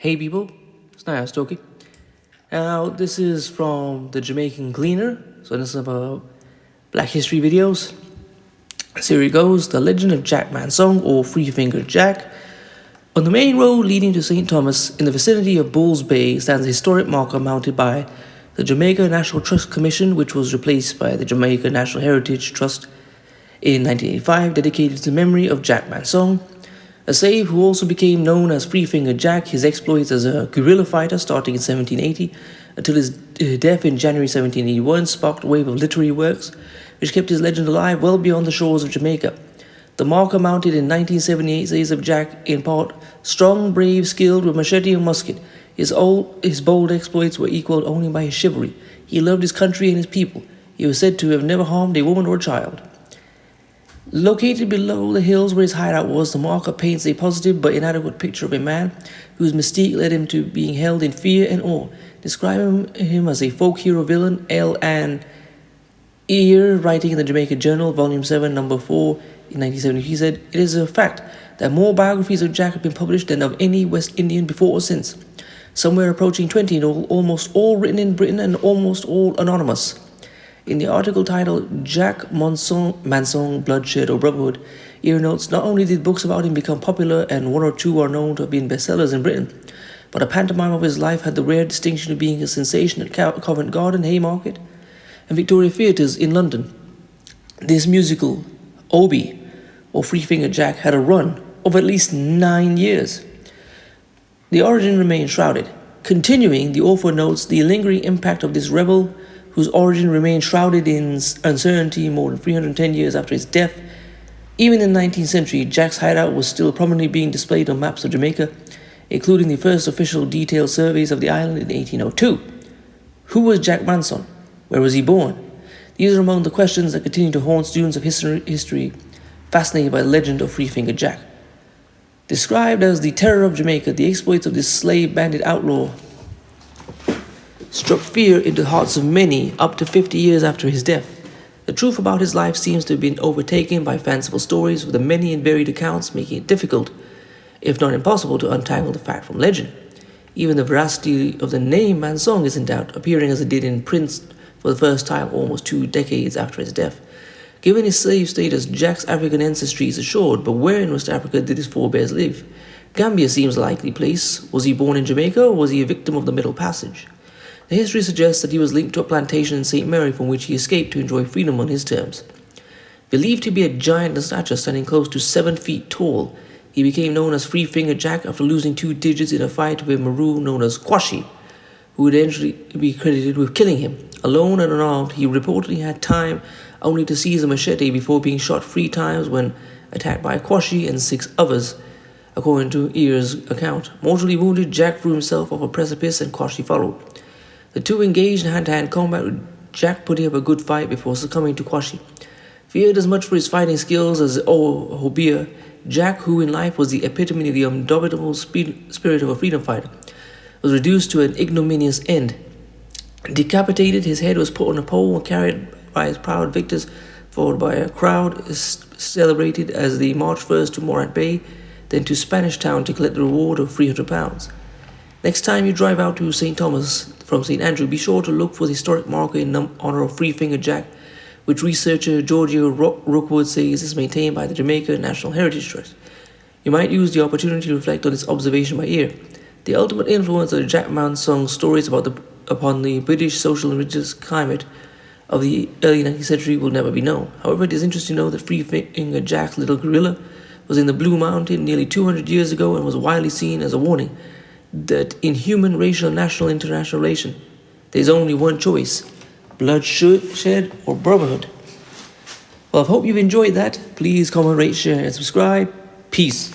Hey people, it's Naya Stokie. Now, this is from the Jamaican Cleaner, so this is about Black History videos. So here it goes: The Legend of Jack Mansong, or Three Fingered Jack. On the main road leading to St. Thomas, in the vicinity of Bulls Bay, stands a historic marker mounted by the Jamaica National Trust Commission, which was replaced by the Jamaica National Heritage Trust in 1985, dedicated to the memory of Jack Mansong, a slave who also became known as Three Fingered Jack. His exploits as a guerrilla fighter starting in 1780 until his death in January 1781 sparked a wave of literary works which kept his legend alive well beyond the shores of Jamaica. The marker mounted in 1978 says of Jack, in part, strong, brave, skilled with machete and musket. His bold exploits were equaled only by his chivalry. He loved his country and his people. He was said to have never harmed a woman or a child. Located below the hills where his hideout was, the marker paints a positive but inadequate picture of a man whose mystique led him to being held in fear and awe. Describing him as a folk hero villain, L. Ann Ear, writing in the Jamaica Journal, Volume 7, Number 4, in 1973, said, "It is a fact that more biographies of Jack have been published than of any West Indian before or since. Somewhere approaching 20 in all, almost all written in Britain and almost all anonymous." In the article titled Jack Mansong, Bloodshed or Brotherhood, Ear notes, not only did books about him become popular and one or two are known to have been bestsellers in Britain, but a pantomime of his life had the rare distinction of being a sensation at Covent Garden, Haymarket, and Victoria Theatres in London. This musical, Obi, or Three Fingered Jack, had a run of at least 9 years. The origin remains shrouded. Continuing, the author notes the lingering impact of this rebel, whose origin remained shrouded in uncertainty more than 310 years after his death. Even in the 19th century, Jack's hideout was still prominently being displayed on maps of Jamaica, including the first official detailed surveys of the island in 1802. Who was Jack Mansong? Where was he born? These are among the questions that continue to haunt students of history fascinated by the legend of Three Fingered Jack. Described as the terror of Jamaica, the exploits of this slave-bandit outlaw struck fear into the hearts of many up to 50 years after his death. The truth about his life seems to have been overtaken by fanciful stories, with the many and varied accounts making it difficult, if not impossible, to untangle the fact from legend. Even the veracity of the name Mansong is in doubt, appearing as it did in print for the first time almost 2 decades after his death. Given his slave status, Jack's African ancestry is assured, but where in West Africa did his forebears live? Gambia seems a likely place. Was he born in Jamaica, or was he a victim of the Middle Passage? The history suggests that he was linked to a plantation in St. Mary from which he escaped to enjoy freedom on his terms. Believed to be a giant in stature, standing close to 7 feet tall, he became known as Three Fingered Jack after losing 2 digits in a fight with a Maroon known as Kwashi, who would eventually be credited with killing him. Alone and unarmed, he reportedly had time only to seize a machete before being shot 3 times when attacked by Kwashi and 6 others, according to Ear's account. Mortally wounded, Jack threw himself off a precipice and Kwashi followed. The two engaged in hand-to-hand combat, with Jack putting up a good fight before succumbing to Kwashi. Feared as much for his fighting skills as Hobia, Jack, who in life was the epitome of the indomitable spirit of a freedom fighter, was reduced to an ignominious end. Decapitated, his head was put on a pole and carried by his proud victors forward by a crowd celebrated as they marched first to Morant Bay, then to Spanish Town to collect the reward of £300. Next time you drive out to St. Thomas from St. Andrew, be sure to look for the historic marker in honor of Three Fingered Jack, which researcher Georgia Rookwood says is maintained by the Jamaica National Heritage Trust. You might use the opportunity to reflect on this observation by ear. The ultimate influence of the Jack Mansong stories upon the British social and religious climate of the early 19th century will never be known. However, it is interesting to know that Three Fingered Jack's little guerrilla was in the Blue Mountain nearly 200 years ago and was widely seen as a warning that in human, racial, national, international relation, there is only one choice: bloodshed or brotherhood. Well, I hope you've enjoyed that. Please comment, rate, share, and subscribe. Peace.